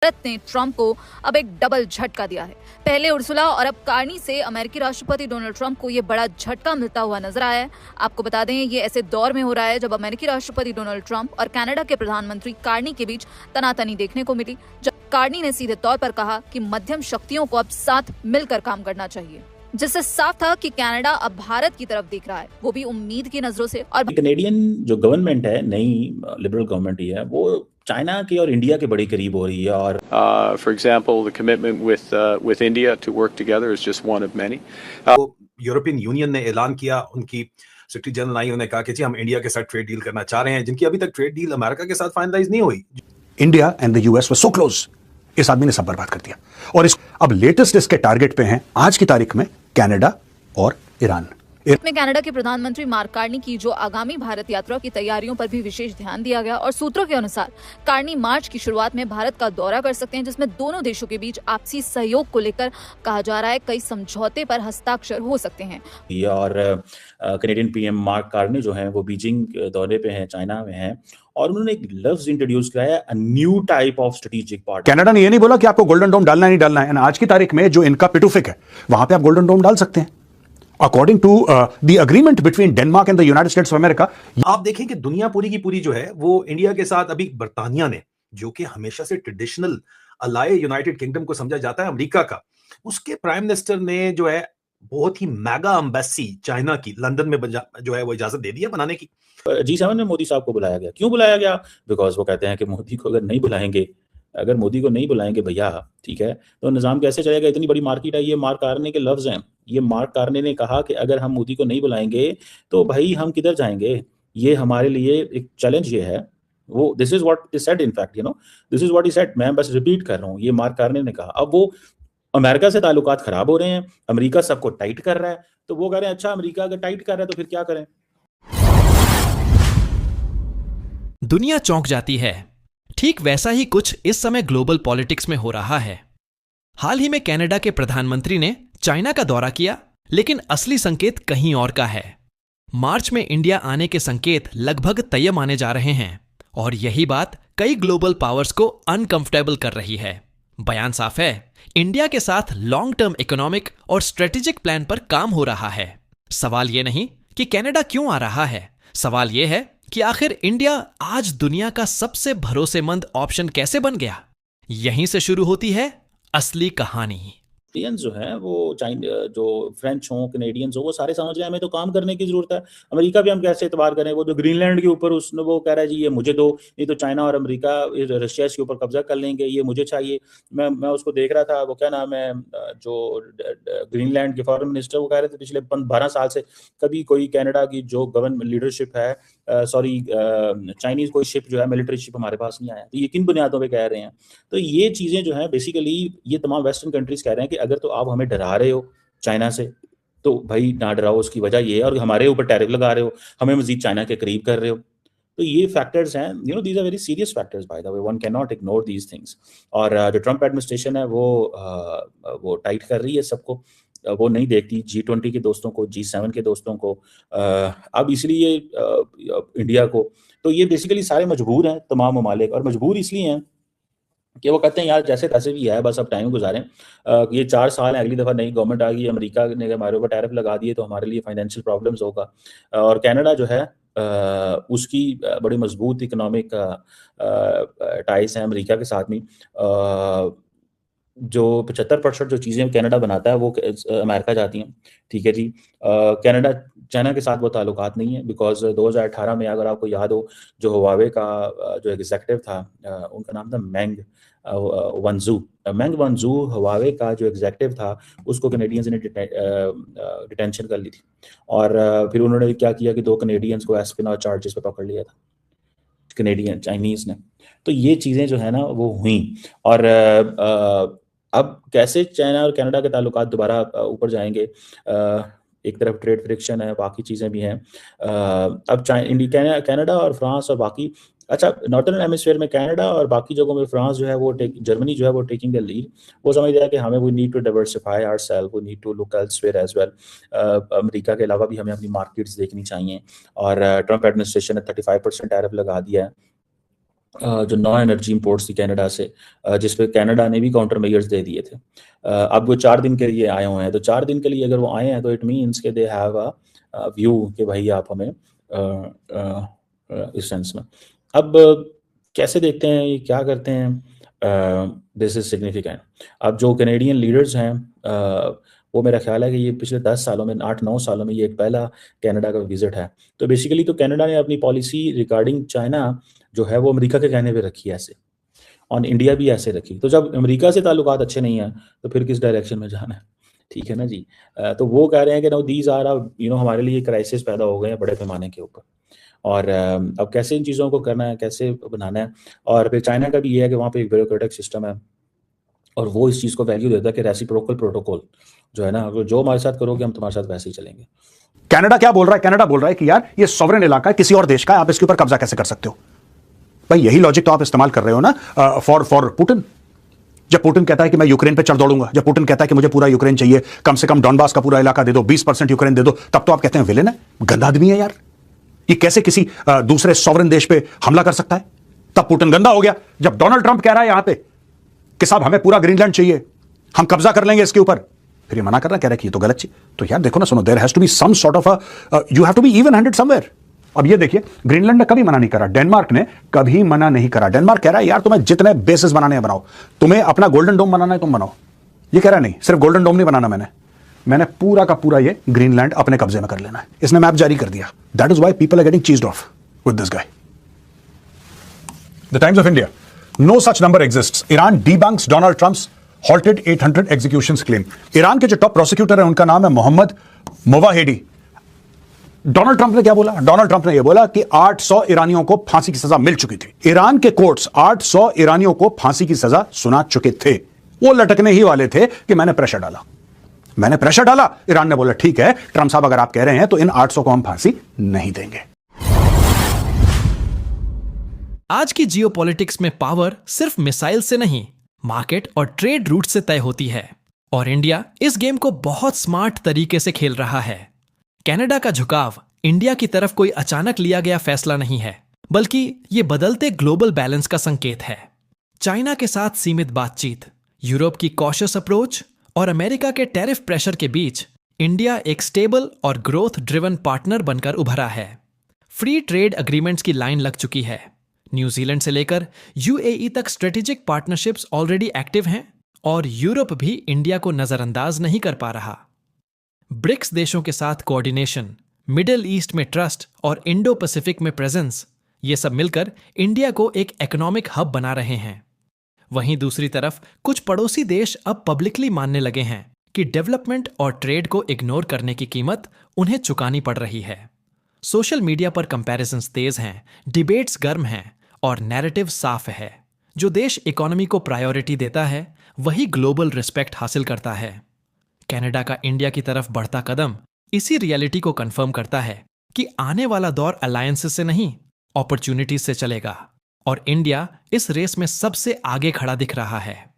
भारत ने ट्रंप को अब एक डबल झटका दिया है। पहले उर्सुला और अब कार्नी से अमेरिकी राष्ट्रपति डोनाल्ड ट्रंप को ये बड़ा झटका मिलता हुआ नजर आया है। आपको बता दें, ये ऐसे दौर में हो रहा है जब अमेरिकी राष्ट्रपति डोनाल्ड ट्रंप और कनाडा के प्रधानमंत्री कार्नी के बीच तनातनी देखने को मिली, जब कार्नी ने सीधे तौर पर कहा कि मध्यम शक्तियों को अब साथ मिलकर काम करना चाहिए, जिससे साफ था कि कनाडा अब भारत की तरफ देख रहा है, वो भी उम्मीद की नजरों से। और कनेडियन जो गवर्नमेंट है, नई लिबरल गवर्नमेंट ही है, वो चाइना के और इंडिया के बड़े करीब हो रही है। और for example, the commitment with India to work together is just one of many. European union ने ऐलान किया, उनकी सेक्रेटरी जनरल आई, उन्होंने कहा कि जी हम इंडिया के साथ ट्रेड डील करना चाह रहे हैं, जिनकी अभी तक ट्रेड डील अमेरिका के साथ फाइनलाइज नहीं हुई। India and the US were so close, इस आदमी ने सब बर्बाद कर दिया। और इस अब लेटेस्ट इसके टारगेट पे हैं आज की तारीख में कनाडा और ईरान। में कनाडा के प्रधानमंत्री मार्क कार्नी की जो आगामी भारत यात्रा की तैयारियों पर भी विशेष ध्यान दिया गया और सूत्रों के अनुसार कार्नी मार्च की शुरुआत में भारत का दौरा कर सकते हैं, जिसमें दोनों देशों के बीच आपसी सहयोग को लेकर कहा जा रहा है कई समझौते पर हस्ताक्षर हो सकते हैं। और कनेडियन पीएम मार्क कार्नी जो है वो बीजिंग दौरे पे हैं, चाइना में हैं, और उन्होंने एक लफ्ज इंट्रोड्यूस किया है, a new type of strategic partner. Canada ने ये नहीं बोला कि आपको गोल्डन डोम डालना है, नहीं डालना है। आज की तारीख में जो इनका पिटुफिक है, वहां पे आप गोल्डन डोम डाल सकते हैं according to the agreement between Denmark and the United States of America. आप देखें कि दुनिया पूरी की पूरी जो है वो इंडिया के साथ, अभी बर्तानिया ने, जो कि हमेशा से ट्रेडिशनल अलाय यूनाइटेड किंगडम को समझा जाता है अमेरिका का, उसके प्राइम मिनिस्टर ने जो है बहुत ही मेगा एम्बेसी चाइना की लंदन में जो है वो इजाजत दे दिया बनाने की। G7 में मोदी साहब को बुलाया गया। क्यों बुलाया गया? बिकॉज वो कहते हैं कि मोदी को अगर मोदी को नहीं बुलाएंगे भैया, ठीक है, तो निज़ाम कैसे चलेगा? इतनी बड़ी मार्केट है। ये मार्क कार्ने के लफ्ज हैं। ये मार्क कार्ने ने कहा कि अगर हम मोदी को नहीं बुलाएंगे तो भाई हम किधर जाएंगे? ये हमारे लिए एक चैलेंज ये है। वो this is what is said, in fact this is what he said. मैं बस रिपीट कर रहा हूँ, ये मार्क कार्ने ने कहा। अब वो अमेरिका से ताल्लुकात खराब हो रहे हैं, अमेरिका सबको टाइट कर रहा है, तो वो कह रहे हैं अच्छा अमेरिका अगर टाइट कर रहा है तो फिर क्या करें? दुनिया चौंक जाती है। ठीक वैसा ही कुछ इस समय ग्लोबल पॉलिटिक्स में हो रहा है। हाल ही में कनाडा के प्रधानमंत्री ने चाइना का दौरा किया, लेकिन असली संकेत कहीं और का है। मार्च में इंडिया आने के संकेत लगभग तय माने जा रहे हैं, और यही बात कई ग्लोबल पावर्स को अनकंफर्टेबल कर रही है। बयान साफ है, इंडिया के साथ लॉन्ग टर्म इकोनॉमिक और स्ट्रेटेजिक प्लान पर काम हो रहा है। सवाल यह नहीं कि कनाडा क्यों आ रहा है, सवाल यह है कि आखिर इंडिया आज दुनिया का सबसे भरोसेमंद ऑप्शन कैसे बन गया। यहीं से शुरू होती है असली कहानी। इंडियंस जो है वो जो फ्रेंच हो, कनेडियंस हो, वो सारे समझ रहे हैं हमें तो काम करने की जरूरत है। अमेरिका भी हम कैसे एतबार करें? वो जो ग्रीनलैंड के ऊपर उसने वो कह रहा है जी ये मुझे दो, नहीं तो चाइना और अमेरिका रशिया के ऊपर कब्जा कर लेंगे, ये मुझे चाहिए। मैं उसको देख रहा था, वो क्या नाम है, जो ग्रीनलैंड के फॉरेन मिनिस्टर, वो कह रहे थे पिछले 12 साल से कभी कोई कनाडा की जो गवर्नमेंट लीडरशिप है, चाइनीज कोई शिप जो है, मिलिट्री शिप हमारे पास नहीं आया। तो ये किन बुनियादों पे कह रहे हैं? तो ये चीजें जो है बेसिकली ये तमाम वेस्टर्न कंट्रीज कह रहे हैं कि अगर तो आप हमें डरा रहे हो चाइना से, तो भाई ना डराओ। उसकी वजह ये है, और हमारे ऊपर टैरिफ लगा रहे हो, हमें मजीद चाइना के करीब कर रहे हो। तो ये फैक्टर्स हैं, these are very serious factors by the way, one can not ignore these things. और जो ट्रंप एडमिनिस्ट्रेशन है वो टाइट कर रही है सबको, वो नहीं देखती G20 के दोस्तों को, G7 के दोस्तों को, अब इसलिए इंडिया को। तो ये बेसिकली सारे मजबूर हैं, तमाम ममालिक, और मजबूर इसलिए हैं कि वो कहते हैं यार जैसे तैसे भी है, बस अब टाइम गुजारें। ये 4 साल है, अगली दफ़ा नई गवर्नमेंट आ गई, अमेरिका ने हमारे ऊपर टैरिफ लगा दिए तो हमारे लिए फाइनेंशियल प्रॉब्लम्स होगा। और कनाडा जो है उसकी बड़ी मजबूत इकोनॉमिक टाइज हैं अमेरिका के साथ में। जो 75% जो चीज़ें कनाडा बनाता है वो अमेरिका जाती हैं, ठीक है जी। कनाडा चाइना के साथ वो ताल्लुकात नहीं है, बिकॉज 2018 में अगर आपको याद हो, जो हुआवे का जो एग्जीक्यूटिव था, उनका नाम था मेंग वंजू, हुआवे का जो एग्जीक्यूटिव था, उसको कनेडियंस ने डिटेंशन कर ली थी। और फिर उन्होंने क्या किया कि 2 कनेडियंस को एस्पिनॉज चार्जेस पे पकड़ लिया था, कनेडियन चाइनीज ने। तो ये चीज़ें जो है ना वो हुई। और अब कैसे चाइना और कनाडा के ताल्लुकात दोबारा ऊपर जाएंगे? एक तरफ ट्रेड फ्रिक्शन है, बाकी चीज़ें भी हैं। अब कनाडा और फ्रांस और बाकी, अच्छा, नॉर्थर्न हेमिस्फीयर में कनाडा और बाकी जगहों में फ्रांस जो है वो जर्मनी जो है वो टेकिंग द लीड। वो समझ रहा है कि हमें we need to diversify ourselves, we need to look elsewhere as well. America के अलावा भी हमें अपनी मार्केट्स देखनी चाहिए। और ट्रंप एडमिनिस्ट्रेशन ने 35% टैरिफ लगा दिया है। जो नॉन एनर्जी इंपोर्ट्स थी कनाडा से, जिस पे कनाडा ने भी काउंटर मेजर्स दे दिए थे। अब वो 4 दिन के लिए आए हुए हैं, तो 4 दिन के लिए अगर वो आए हैं तो इट मीन्स के दे हैव अ व्यू कि भाई आप हमें इस सेंस में। अब कैसे देखते हैं ये, क्या करते हैं, दिस इज सिग्निफिकेंट। अब जो कैनेडियन लीडर्स हैं, वो मेरा ख्याल है कि ये पिछले 10 सालों में, 8-9 सालों में ये एक पहला कनाडा का विजिट है। तो बेसिकली तो कनाडा ने अपनी पॉलिसी रिगार्डिंग चाइना जो है वो अमेरिका के कहने पे रखी है ऐसे, और इंडिया भी ऐसे रखी। तो जब अमेरिका से ताल्लुकात अच्छे नहीं हैं तो फिर किस डायरेक्शन में जाना है, ठीक है ना जी। तो वो कह रहे हैं कि नो दीज आर हमारे लिए क्राइसिस पैदा हो गए हैं बड़े पैमाने के ऊपर, और अब कैसे इन चीज़ों को करना है, कैसे बनाना है। और फिर चाइना का भी ये है कि वहाँ पे एक ब्यूरोक्रेटिक सिस्टम है, और वो इस चीज़ को वैल्यू देता है कि रेसिप्रोकल प्रोटोकॉल जो है ना, अगर जो हमारे साथ करोगे हम तुम्हारे साथ वैसे ही चलेंगे। कनाडा क्या बोल रहा है? कनाडा बोल रहा है कि यार ये सॉवरेन इलाका है किसी और देश का, आप इसके ऊपर कब्जा कैसे कर सकते हो? भाई यही लॉजिक तो आप इस्तेमाल कर रहे हो ना फॉर पुतिन। जब पुतिन कहता है कि मैं यूक्रेन पे चढ़ दौड़ूंगा, जब पुतिन कहता है कि मुझे पूरा यूक्रेन चाहिए, कम से कम डॉनबास का पूरा इलाका दे दो, 20% यूक्रेन दे दो, तब तो आप कहते हैं विलेन है, गंदा आदमी है यार। ये कैसे किसी दूसरे सॉवरेन देश पे हमला कर सकता है? तब पुतिन गंदा हो गया। जब डोनाल्ड ट्रंप कह रहा है यहां पे कि साहब हमें पूरा ग्रीनलैंड चाहिए, हम कब्जा कर लेंगे इसके ऊपर, फिर ये मना कर रहा है, कह रहा है कि ये तो गलत चीज। तो यार देखो ना, सुनो, there has to be some sort of you have to be even handed somewhere. अब ये देखिए, ग्रीनलैंड ने कभी मना नहीं करा, डेनमार्क ने कभी मना नहीं करा। डेनमार्क कह रहा है यार तुम्हें जितने बेसिस बनाने हैं बनाओ, तुम्हें अपना गोल्डन डोम बनाना है तुम बनाओ। ये कह रहा है नहीं, सिर्फ गोल्डन डोम नहीं बनाना, मैंने पूरा का पूरा ये ग्रीनलैंड अपने कब्जे में कर लेना है। इसने मैप जारी कर दिया। That is why people are getting cheesed off with this guy. The Times of India, no such number exists, Iran debunks Donald Trump's halted 800 executions claim। Iran के जो टॉप प्रोसिक्यूटर है उनका नाम है मोहम्मद मोवाहेडी। डोनाल्ड ट्रंप ने क्या बोला? Donald Trump ने यह बोला कि 800 ईरानियों को फांसी की सजा मिल चुकी थी। ईरान के कोर्ट्स 800 ईरानियों को फांसी की सजा सुना चुके थे। वो लटकने ही वाले थे कि मैंने प्रेशर डाला। ईरान ने बोला ठीक है ट्रंप साहब, अगर आप कह रहे हैं तो इन 800 को हम फांसी नहीं देंगे। आज की जियोपॉलिटिक्स में पावर सिर्फ मिसाइल से नहीं, मार्केट और ट्रेड रूट से तय होती है, और इंडिया इस गेम को बहुत स्मार्ट तरीके से खेल रहा है। कनाडा का झुकाव इंडिया की तरफ कोई अचानक लिया गया फैसला नहीं है, बल्कि ये बदलते ग्लोबल बैलेंस का संकेत है। चाइना के साथ सीमित बातचीत, यूरोप की कॉशियस अप्रोच और अमेरिका के टैरिफ प्रेशर के बीच इंडिया एक स्टेबल और ग्रोथ ड्रिवन पार्टनर बनकर उभरा है। फ्री ट्रेड एग्रीमेंट्स की लाइन लग चुकी है। न्यूजीलैंड से लेकर यूएई तक स्ट्रेटेजिक पार्टनरशिप्स ऑलरेडी एक्टिव हैं, और यूरोप भी इंडिया को नजरअंदाज नहीं कर पा रहा। ब्रिक्स देशों के साथ कोऑर्डिनेशन, मिडिल ईस्ट में ट्रस्ट और इंडो पैसिफिक में प्रेजेंस, ये सब मिलकर इंडिया को एक इकोनॉमिक हब बना रहे हैं। वहीं दूसरी तरफ कुछ पड़ोसी देश अब पब्लिकली मानने लगे हैं कि डेवलपमेंट और ट्रेड को इग्नोर करने की कीमत उन्हें चुकानी पड़ रही है। सोशल मीडिया पर कंपैरिजंस तेज हैं, डिबेट्स गर्म हैं और नैरेटिव साफ है। जो देश इकोनॉमी को प्रायोरिटी देता है वही ग्लोबल रिस्पेक्ट हासिल करता है। कनाडा का इंडिया की तरफ बढ़ता कदम इसी रियलिटी को कंफर्म करता है कि आने वाला दौर अलायंसेस से नहीं, अपॉर्चुनिटीज से चलेगा, और इंडिया इस रेस में सबसे आगे खड़ा दिख रहा है।